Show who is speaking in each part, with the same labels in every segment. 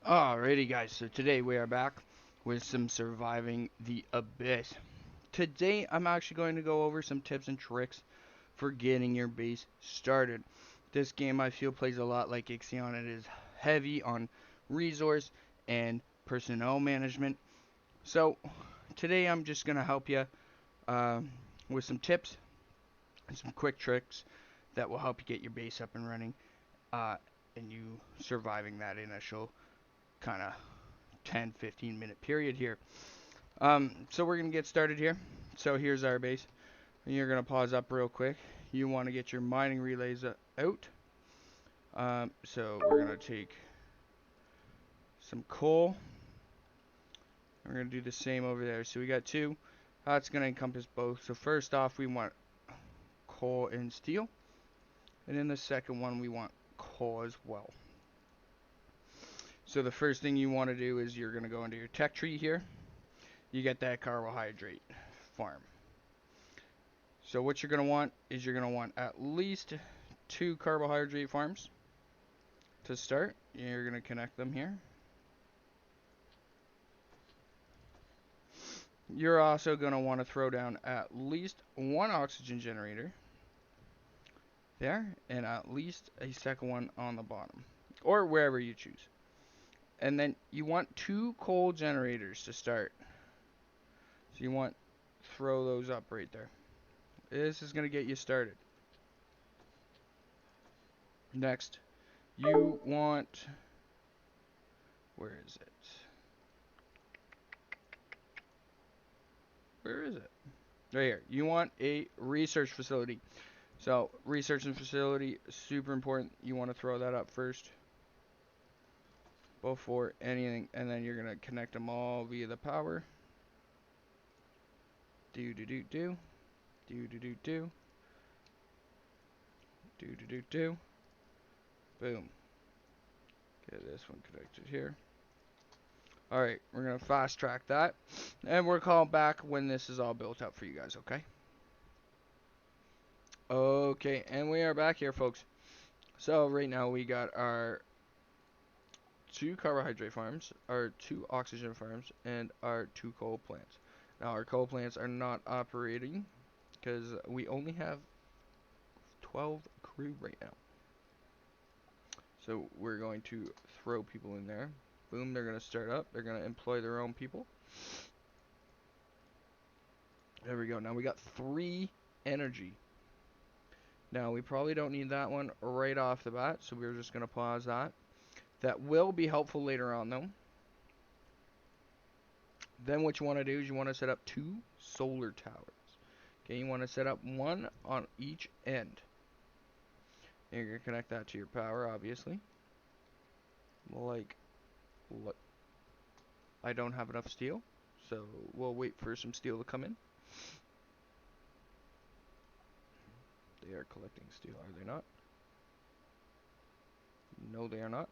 Speaker 1: Alrighty guys, so today we are back with some Surviving the Abyss. Today I'm actually going to go over some tips and tricks for getting your base started. This game I feel plays a lot like Ixion. It is heavy on resource and personnel management. So today I'm just going to help you with some tips and some quick tricks that will help you get your base up and running uh, and you surviving that initial kind of 10-15 minute period here. So we're going to get started here. So here's our base. You're going to pause up real quick. You want to get your mining relays out. So we're going to take some coal. We're going to do the same over there. So we got two. That's going to encompass both. So first off, we want coal and steel. And in the second one, we want coal as well. So the first thing you want to do is you're going to go into your tech tree here. You get that carbohydrate farm. So what you're going to want is you're going to want at least 2 carbohydrate farms to start. You're going to connect them here. You're also going to want to throw down at least 1 oxygen generator there, and at least a second one on the bottom, or wherever you choose. And then you want 2 coal generators to start. So you want throw those up right there. This is going to get you started. Next, you want, where is it? Where is it? Right here. You want a research facility. So research and facility, super important. You want to throw that up first before anything, and then you're gonna connect them all via the power. Do do do do, do do do do, do do do do. Boom. Get this one connected here. All right, we're gonna fast track that, and we're calling back when this is all built up for you guys. Okay. Okay, and we are back here, folks. So right now we got our 2 carbohydrate farms, our 2 oxygen farms, and our 2 coal plants. Now our coal plants are not operating because we only have 12 crew right now. So we're going to throw people in there. Boom, they're going to start up. They're going to employ their own people. There we go. Now we got 3 energy. Now we probably don't need that one right off the bat, so we're just going to pause that. That will be helpful later on though. Then what you want to do is you want to set up 2 solar towers. Okay, you want to set up 1 on each end. And you're going to connect that to your power, obviously. Like, what? I don't have enough steel, so we'll wait for some steel to come in. They are collecting steel, are they not? No, they are not.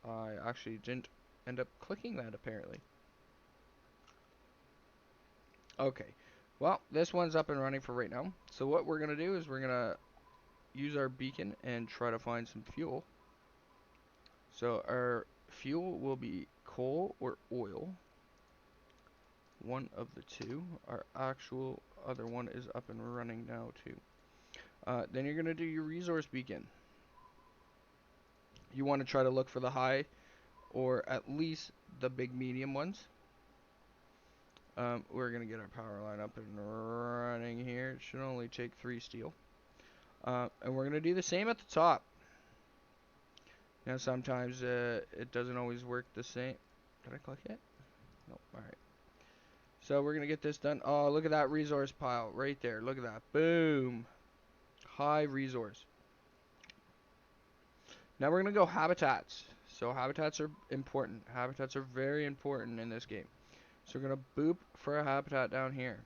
Speaker 1: I actually didn't end up clicking that, apparently. Okay, well, this one's up and running for right now. So what we're going to do is we're going to use our beacon and try to find some fuel. So our fuel will be coal or oil. One of the two. Our actual other one is up and running now too. Then you're going to do your resource beacon. You want to try to look for the high or at least the big medium ones. We're going to get our power line up and running here. It should only take 3 steel. And we're going to do the same at the top. Now sometimes it doesn't always work the same. Did I click it? Nope. Alright. So we're going to get this done. Oh, look at that resource pile right there. Look at that. Boom. High resource. Now we're going to go habitats. So habitats are important. Habitats are very important in this game. So we're going to boop for a habitat down here.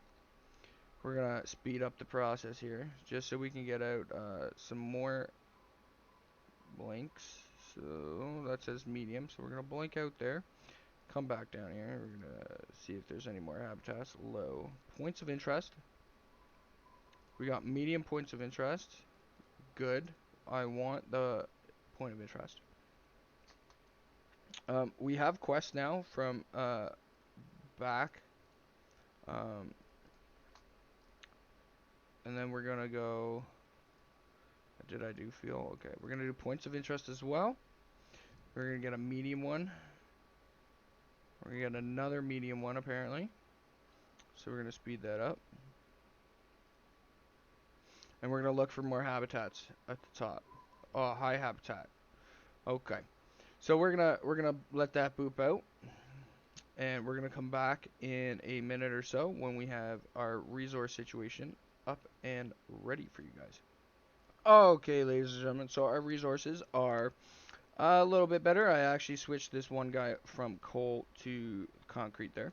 Speaker 1: We're going to speed up the process here just so we can get out some more blanks. So that says medium. So we're going to blank out there. Come back down here. We're going to see if there's any more habitats. Low. Points of interest. We got medium points of interest. Good. I want the point of interest. We have quests now from back. Um, and then we're gonna go. Did I do fuel? Okay, we're gonna do points of interest as well. We're gonna get a medium one. We're gonna get another medium one apparently. So we're gonna speed that up. And we're gonna look for more habitats at the top. Oh, high habitat. Okay. So we're gonna let that boop out. And we're gonna come back in a minute or so when we have our resource situation up and ready for you guys. Okay, ladies and gentlemen, so our resources are a little bit better. I actually switched this one guy from coal to concrete there.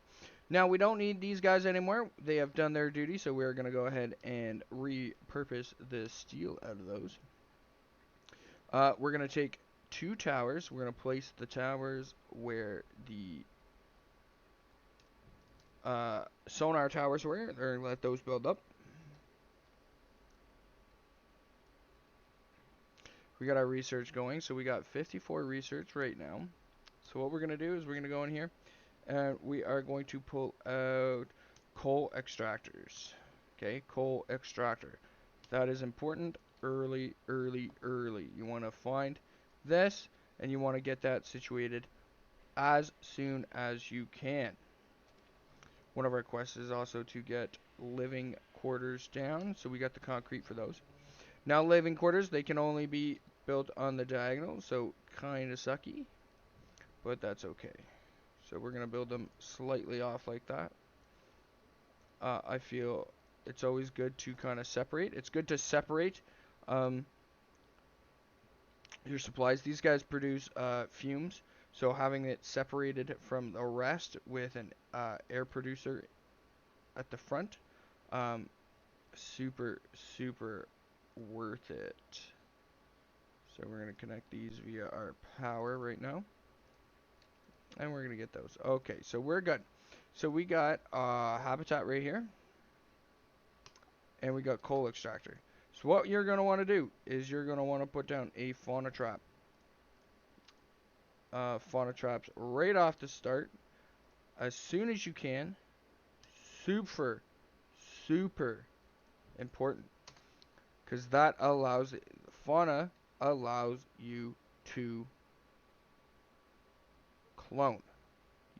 Speaker 1: Now, we don't need these guys anymore. They have done their duty, so we're going to go ahead and repurpose the steel out of those. We're going to take 2 towers. We're going to place the towers where the sonar towers were, or let those build up. We got our research going, so we got 54 research right now. So what we're going to do is we're going to go in here, and we are going to pull out coal extractors. Okay, coal extractor. That is important early. You want to find this, and you want to get that situated as soon as you can. One of our quests is also to get living quarters down, so we got the concrete for those. Now, living quarters, they can only be built on the diagonal, so kind of sucky, but that's okay. So we're going to build them slightly off like that. I feel it's always good to kind of separate. It's good to separate your supplies. These guys produce fumes, so having it separated from the rest with an air producer at the front, super worth it. So we're going to connect these via our power right now. And we're going to get those. Okay, so we're good. So we got habitat right here. And we got coal extractor. So what you're going to want to do is you're going to want to put down a fauna trap. Fauna traps right off the start. As soon as you can. Super important. Because that allows, fauna allows you to clone.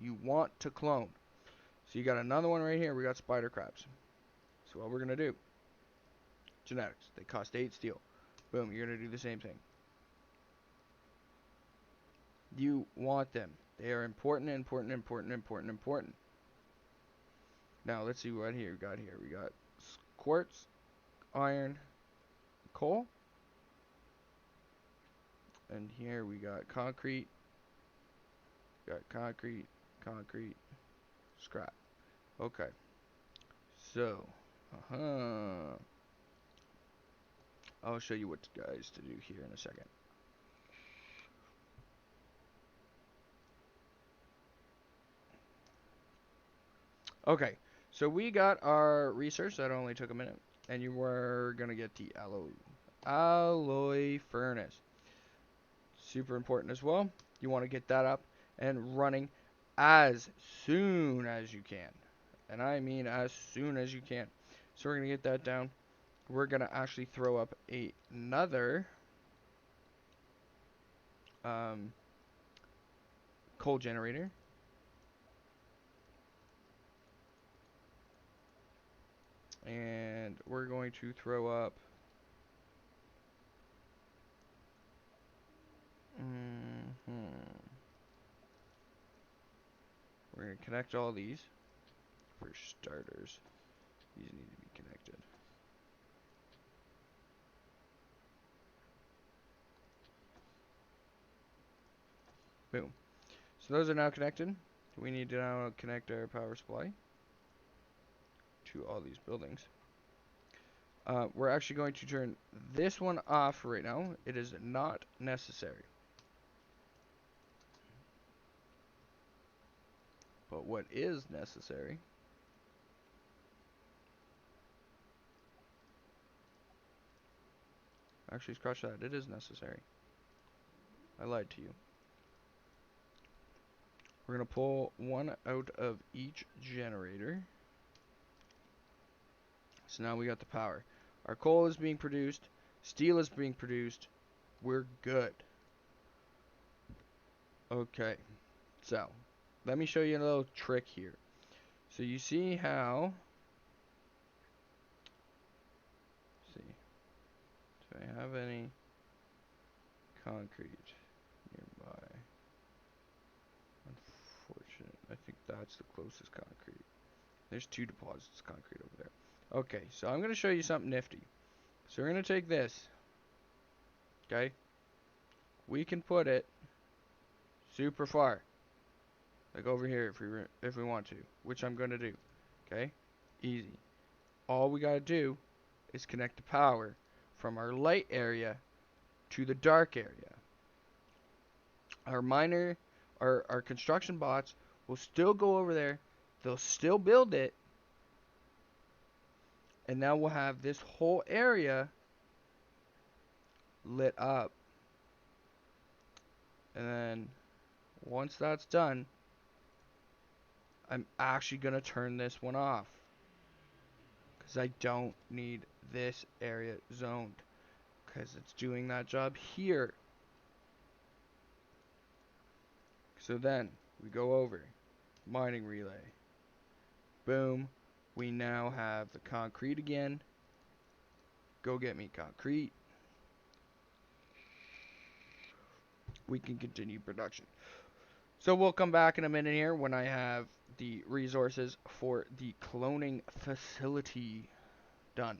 Speaker 1: You want to clone. So you got another one right here. We got spider crabs. So what we're going to do. Genetics. They cost 8 steel. Boom. You're going to do the same thing. You want them. They are important. Now let's see what here we got here. We got quartz, iron, coal. And here we got concrete. Concrete, scrap. Okay. So, I'll show you what guys to do here in a second. Okay, so we got our research. That only took a minute. And you were going to get the alloy furnace. Super important as well. You want to get that up and running as soon as you can. And I mean as soon as you can. So we're going to get that down. We're going to actually throw up another coal generator. And we're going to throw up we're going to connect all these for starters. These need to be connected. Boom. So those are now connected. We need to now connect our power supply to all these buildings. We're actually going to turn this one off right now. It is not necessary. But what is necessary actually scratch that. It is necessary. I lied to you. We're going to pull one out of each generator. So now we got the power. Our coal is being produced. Steel is being produced. We're good. Okay. So, let me show you a little trick here. So you see how... Let's see. Do I have any concrete nearby? Unfortunate. I think that's the closest concrete. There's 2 deposits of concrete over there. Okay, so I'm going to show you something nifty. So we're going to take this. Okay? We can put it super far. Like over here if we want to. Which I'm going to do. Okay? Easy. All we got to do is connect the power from our light area to the dark area. Our miner, our construction bots will still go over there. They'll still build it. And now we'll have this whole area lit up. And then once that's done, I'm actually going to turn this one off. Because I don't need this area zoned. Because it's doing that job here. So then we go over. Mining relay. Boom. We now have the concrete again. Go get me concrete. We can continue production. So we'll come back in a minute here when I have the resources for the cloning facility done.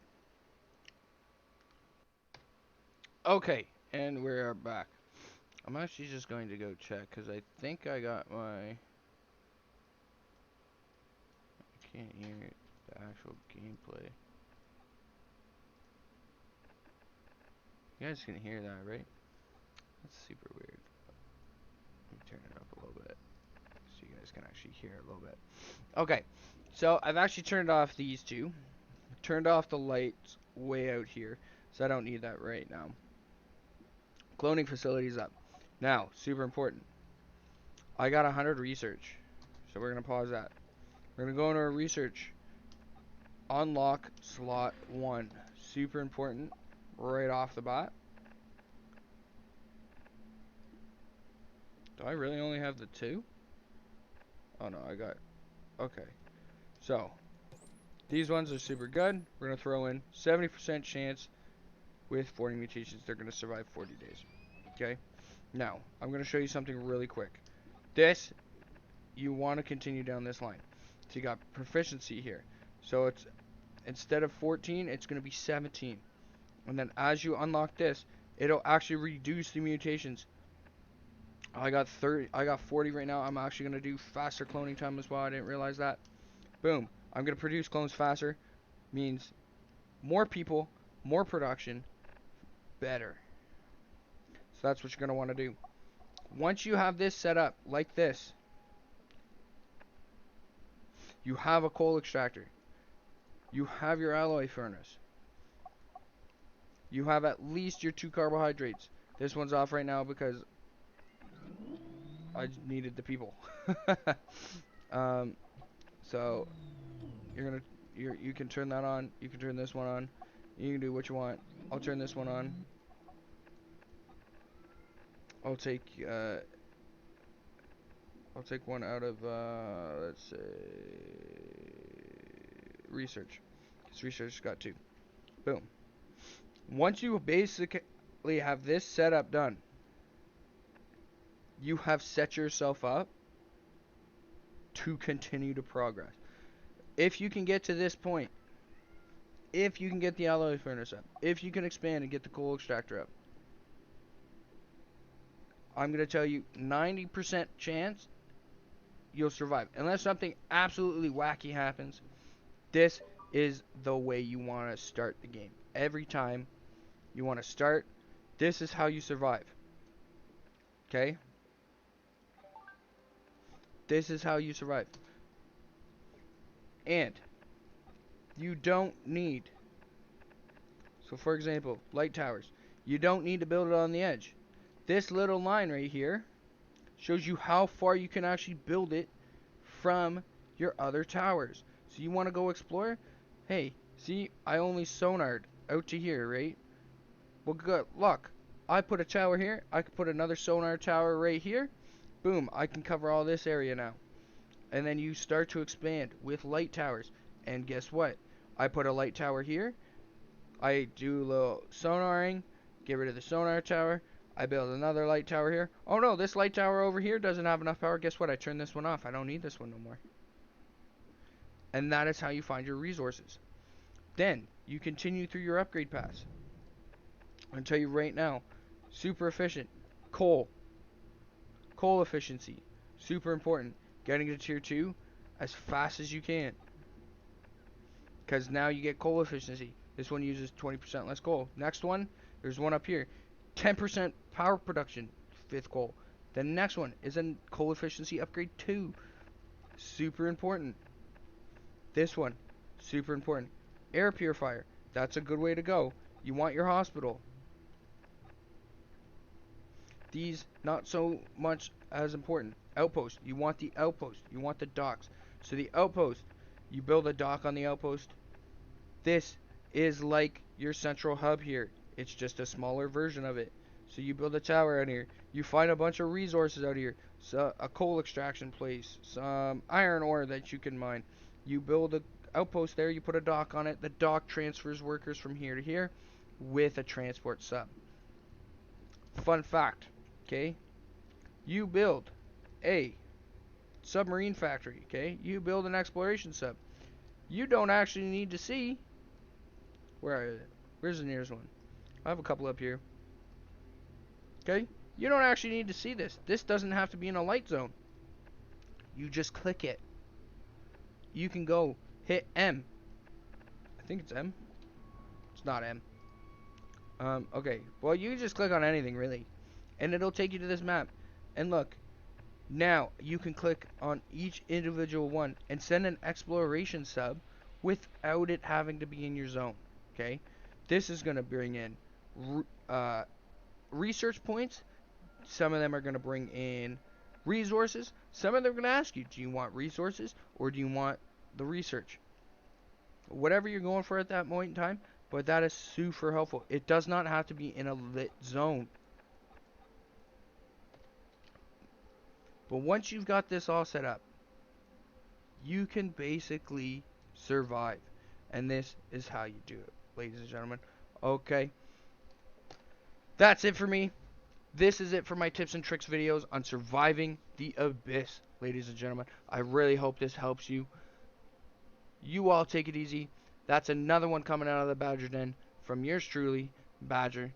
Speaker 1: Okay, and we're back. I'm actually just going to go check because I think I got my... I can't hear the actual gameplay. You guys can hear that, right? That's super weird. Let me turn it up a little bit so you guys can actually hear it a little bit. Okay, so I've actually turned off these two. Turned off the lights way out here, so I don't need that right now. Cloning facility's up. Now, super important. I got 100 research, so we're gonna pause that. We're gonna go into our research. Unlock slot 1. Super important. Right off the bat. Do I really only have the 2? Oh no, I got... Okay. So, these ones are super good. We're going to throw in 70% chance with 40 mutations. They're going to survive 40 days. Okay? Now, I'm going to show you something really quick. This, you want to continue down this line. So you got proficiency here. So it's, instead of 14, it's going to be 17. And then as you unlock this, it'll actually reduce the mutations. I got 40 right now. I'm actually going to do faster cloning time as well. I didn't realize that. Boom. I'm going to produce clones faster. Means more people, more production, better. So that's what you're going to want to do. Once you have this set up like this, you have a coal extractor. You have your alloy furnace. You have at least your 2 carbohydrates. This one's off right now because I needed the people. So you can turn that on. You can turn this one on. You can do what you want. I'll turn this one on. I'll take one out of let's say research. Because research got 2. Boom. Once you basically have this setup done, you have set yourself up to continue to progress. If you can get to this point, if you can get the alloy furnace up, if you can expand and get the coal extractor up, I'm going to tell you 90% chance you'll survive. Unless something absolutely wacky happens, this is the way you want to start the game. Every time you want to start, this is how you survive. Okay? This is how you survive. And you don't need, so for example, light towers. You don't need to build it on the edge. This little line right here Shows you how far you can actually build it from your other towers. So you want to go explore? Hey, see, I only sonared out to here, right? Well, good luck. I put a tower here. I could put another sonar tower right here. Boom, I can cover all this area now. And then you start to expand with light towers. And guess what? I put a light tower here. I do a little sonaring, get rid of the sonar tower. I build another light tower here. Oh no, this light tower over here doesn't have enough power. Guess what? I turn this one off. I don't need this one no more. And that is how you find your resources. Then you continue through your upgrade paths. I'll tell you right now, super efficient. Coal efficiency, super important. Getting to tier 2 as fast as you can, because now you get coal efficiency. This one uses 20% less coal. Next one, there's one up here, 10% power production, 5th coal. The next one is a coal efficiency upgrade 2, super important. This one, super important. Air purifier, that's a good way to go. You want your hospital. These, not so much as important. Outpost, you want the outpost. You want the docks. So the outpost, you build a dock on the outpost. This is like your central hub here. It's just a smaller version of it. So you build a tower out here. You find a bunch of resources out here. So a coal extraction place, some iron ore that you can mine. You build a outpost there. You put a dock on it. The dock transfers workers from here to here with a transport sub. Fun fact, okay? You build a submarine factory, okay? You build an exploration sub. You don't actually need to see. Where's the nearest one? I have a couple up here. Okay? You don't actually need to see this. This doesn't have to be in a light zone. You just click it. You can go hit M. I think it's M. It's not M. Okay. Well, you just click on anything, really. And it'll take you to this map. And look. Now, you can click on each individual one and send an exploration sub without it having to be in your zone. Okay? This is going to bring in research points. Some of them are going to bring in resources. Some of them are going to ask you, do you want resources or do you want the research? Whatever you're going for at that point in time, but that is super helpful. It does not have to be in a lit zone. But once you've got this all set up, you can basically survive. And this is how you do it, ladies and gentlemen. Okay. That's it for me. This is it for my tips and tricks videos on surviving the abyss, ladies and gentlemen. I really hope this helps you. You all take it easy. That's another one coming out of the Badger Den from yours truly, Badger